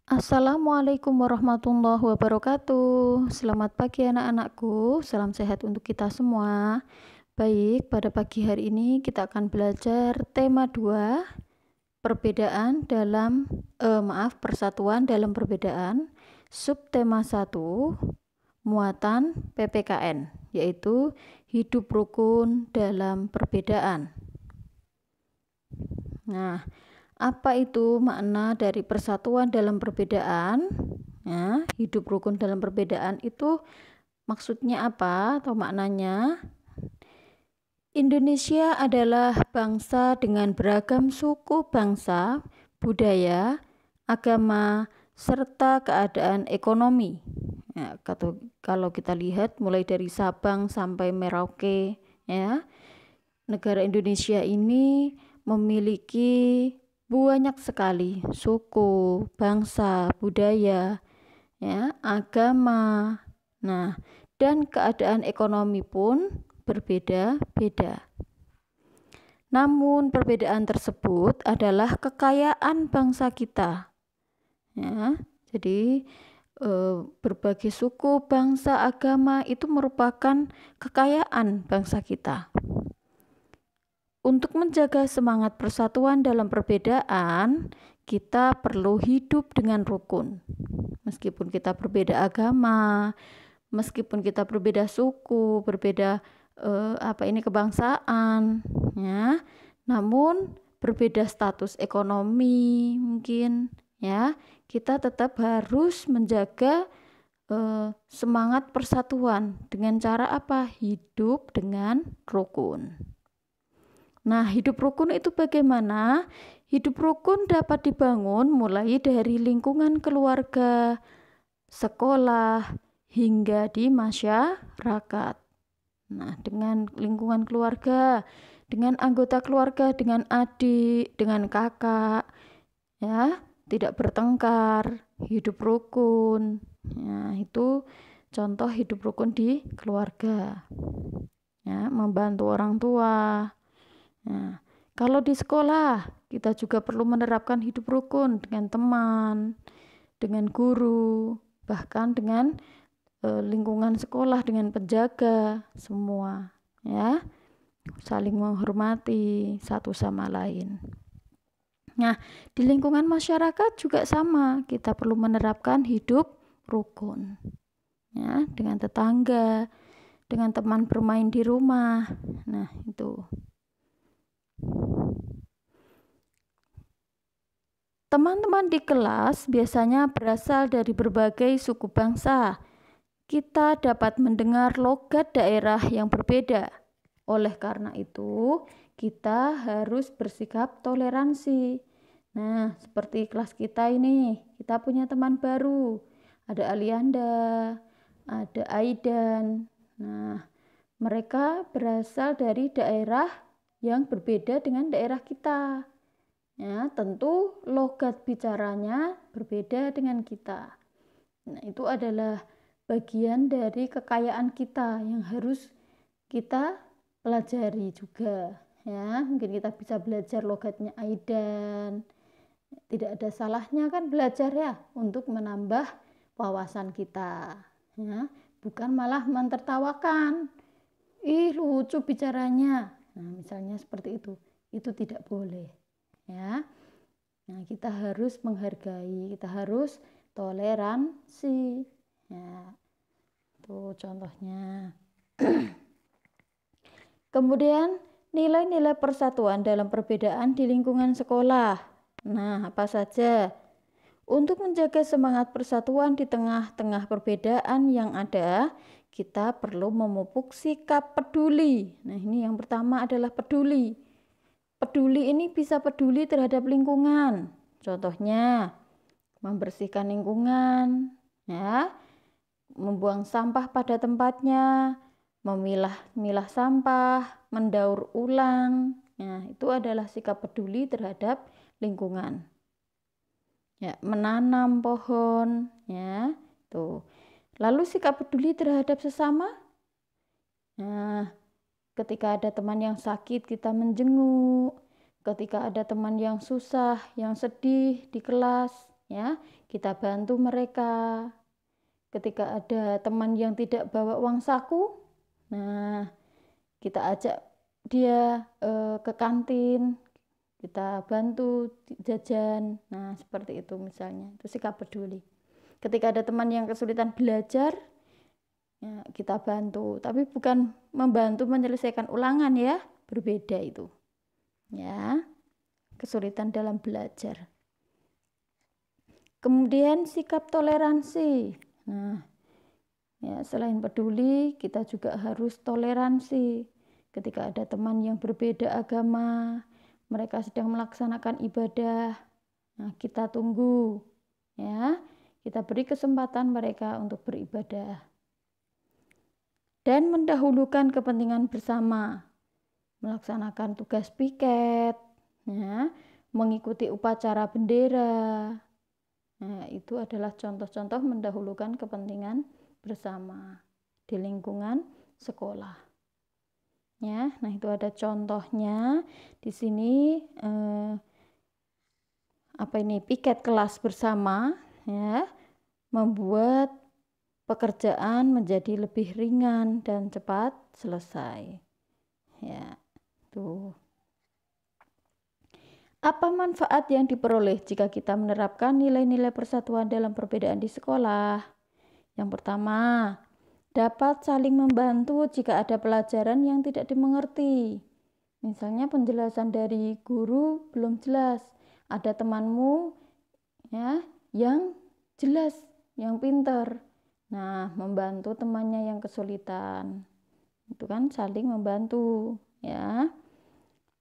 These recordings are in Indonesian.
Assalamualaikum warahmatullahi wabarakatuh. Selamat pagi anak-anakku, salam sehat untuk kita semua. Baik, pada pagi hari ini kita akan belajar tema 2, persatuan dalam perbedaan. Subtema 1, muatan PPKN, yaitu hidup rukun dalam perbedaan. Nah, apa itu makna dari persatuan dalam perbedaan? Ya, hidup rukun dalam perbedaan itu maksudnya apa atau maknanya? Indonesia adalah bangsa dengan beragam suku bangsa, budaya, agama, serta keadaan ekonomi. Ya, kalau kita lihat mulai dari Sabang sampai Merauke, ya, negara Indonesia ini memiliki banyak sekali suku, bangsa, budaya, ya, agama. Nah, dan keadaan ekonomi pun berbeda-beda. Namun perbedaan tersebut adalah kekayaan bangsa kita. Ya, jadi berbagai suku, bangsa, agama itu merupakan kekayaan bangsa kita. Untuk menjaga semangat persatuan dalam perbedaan, kita perlu hidup dengan rukun. Meskipun kita berbeda agama, meskipun kita berbeda suku, berbeda kebangsaan, ya. Namun berbeda status ekonomi mungkin, ya. Kita tetap harus menjaga semangat persatuan dengan cara apa? Hidup dengan rukun. Nah, hidup rukun itu bagaimana? Hidup rukun dapat dibangun mulai dari lingkungan keluarga, sekolah, hingga di masyarakat. Nah, dengan lingkungan keluarga, dengan anggota keluarga, dengan adik, dengan kakak, ya, tidak bertengkar, hidup rukun. Nah, itu contoh hidup rukun di keluarga. Ya, membantu orang tua. Nah, kalau di sekolah, kita juga perlu menerapkan hidup rukun dengan teman, dengan guru, bahkan dengan lingkungan sekolah, dengan penjaga, semua, ya, saling menghormati satu sama lain. Nah, di lingkungan masyarakat juga sama, kita perlu menerapkan hidup rukun, ya, dengan tetangga, dengan teman bermain di rumah. Nah, itu. Teman-teman di kelas biasanya berasal dari berbagai suku bangsa. Kita dapat mendengar logat daerah yang berbeda. Oleh karena itu, kita harus bersikap toleransi. Nah, seperti kelas kita ini, kita punya teman baru. Ada Alianda, ada Aidan. Nah, mereka berasal dari daerah yang berbeda dengan daerah kita. Ya, tentu logat bicaranya berbeda dengan kita. Nah, itu adalah bagian dari kekayaan kita yang harus kita pelajari juga. Ya, mungkin kita bisa belajar logatnya Aidan. Tidak ada salahnya kan belajar ya untuk menambah wawasan kita. Ya, bukan malah mentertawakan. Ih, lucu bicaranya. Nah, misalnya seperti itu. Itu tidak boleh. Ya, nah kita harus menghargai, kita harus toleransi. Ya, itu contohnya. Kemudian nilai-nilai persatuan dalam perbedaan di lingkungan sekolah. Nah, apa saja? Untuk menjaga semangat persatuan di tengah-tengah perbedaan yang ada, kita perlu memupuk sikap peduli. Nah, ini yang pertama adalah peduli. Peduli ini bisa peduli terhadap lingkungan. Contohnya, membersihkan lingkungan, ya, membuang sampah pada tempatnya, memilah sampah, mendaur ulang. Nah, itu adalah sikap peduli terhadap lingkungan. Ya, menanam pohon, ya, tuh. Lalu sikap peduli terhadap sesama. Nah, ketika ada teman yang sakit, kita menjenguk. Ketika ada teman yang susah, yang sedih di kelas, ya. Kita bantu mereka. Ketika ada teman yang tidak bawa uang saku, nah kita ajak dia ke kantin, kita bantu jajan. Nah, seperti itu misalnya. Itu sikap peduli. Ketika ada teman yang kesulitan belajar, ya, kita bantu, tapi bukan membantu menyelesaikan ulangan ya, berbeda itu. Ya, kesulitan dalam belajar. Kemudian sikap toleransi. Nah, ya, selain peduli, kita juga harus toleransi. Ketika ada teman yang berbeda agama, mereka sedang melaksanakan ibadah, nah kita tunggu, ya, kita beri kesempatan mereka untuk beribadah. Dan mendahulukan kepentingan bersama, melaksanakan tugas piket, ya, mengikuti upacara bendera. Nah, itu adalah contoh-contoh mendahulukan kepentingan bersama di lingkungan sekolah. Ya, nah itu ada contohnya di sini piket kelas bersama, ya, membuat pekerjaan menjadi lebih ringan dan cepat selesai. Ya, tuh. Apa manfaat yang diperoleh jika kita menerapkan nilai-nilai persatuan dalam perbedaan di sekolah? Yang pertama, dapat saling membantu jika ada pelajaran yang tidak dimengerti. Misalnya penjelasan dari guru belum jelas, ada temanmu ya yang jelas, yang pintar. Nah, membantu temannya yang kesulitan. Itu kan saling membantu, ya.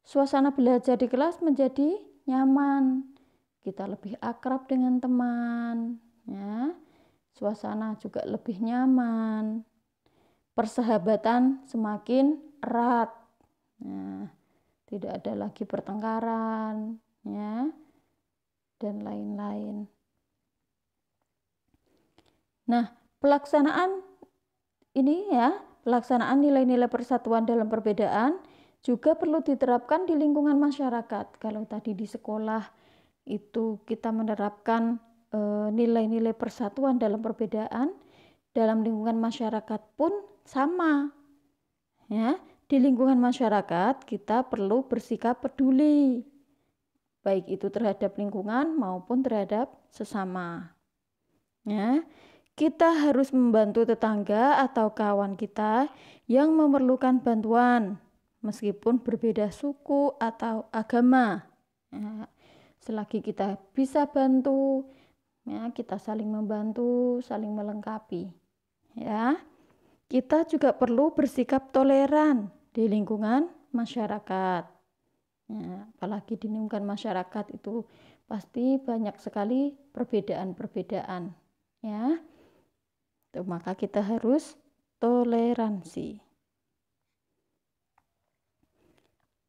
Suasana belajar di kelas menjadi nyaman. Kita lebih akrab dengan teman, ya. Suasana juga lebih nyaman. Persahabatan semakin erat. Nah, tidak ada lagi pertengkaran, ya, dan lain-lain. Nah, pelaksanaan nilai-nilai persatuan dalam perbedaan juga perlu diterapkan di lingkungan masyarakat. Kalau tadi di sekolah itu kita menerapkan nilai-nilai persatuan dalam perbedaan, dalam lingkungan masyarakat pun sama. Ya, di lingkungan masyarakat kita perlu bersikap peduli, baik itu terhadap lingkungan maupun terhadap sesama. Ya, kita harus membantu tetangga atau kawan kita yang memerlukan bantuan, meskipun berbeda suku atau agama. Ya, selagi kita bisa bantu, ya, kita saling membantu, saling melengkapi. Ya, kita juga perlu bersikap toleran di lingkungan masyarakat. Ya, apalagi di lingkungan masyarakat itu pasti banyak sekali perbedaan-perbedaan. Ya, maka kita harus toleransi.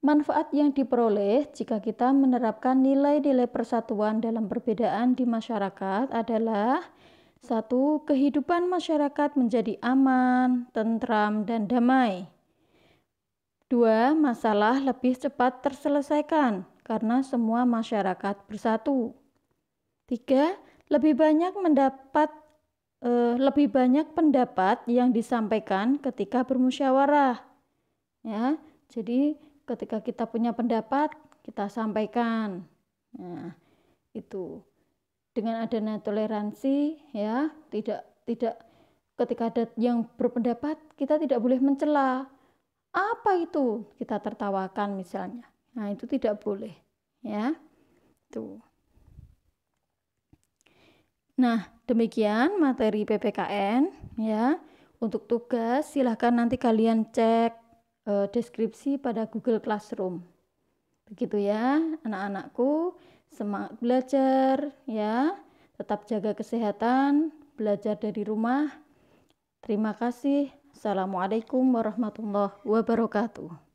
Manfaat yang diperoleh jika kita menerapkan nilai-nilai persatuan dalam perbedaan di masyarakat adalah: 1. Kehidupan masyarakat menjadi aman, tentram, dan damai. 2. Masalah lebih cepat terselesaikan karena semua masyarakat bersatu. 3. Lebih banyak pendapat yang disampaikan ketika bermusyawarah. Ya, jadi ketika kita punya pendapat, kita sampaikan. Nah, itu dengan adanya toleransi, ya, tidak ketika ada yang berpendapat, kita tidak boleh mencela. Apa itu? Kita tertawakan misalnya. Nah, itu tidak boleh, ya. Tuh. Nah, demikian materi PPKN, ya. Untuk tugas silahkan nanti kalian cek deskripsi pada Google Classroom. Begitu ya, anak-anakku, semangat belajar ya. Tetap jaga kesehatan, belajar dari rumah. Terima kasih. Assalamualaikum warahmatullahi wabarakatuh.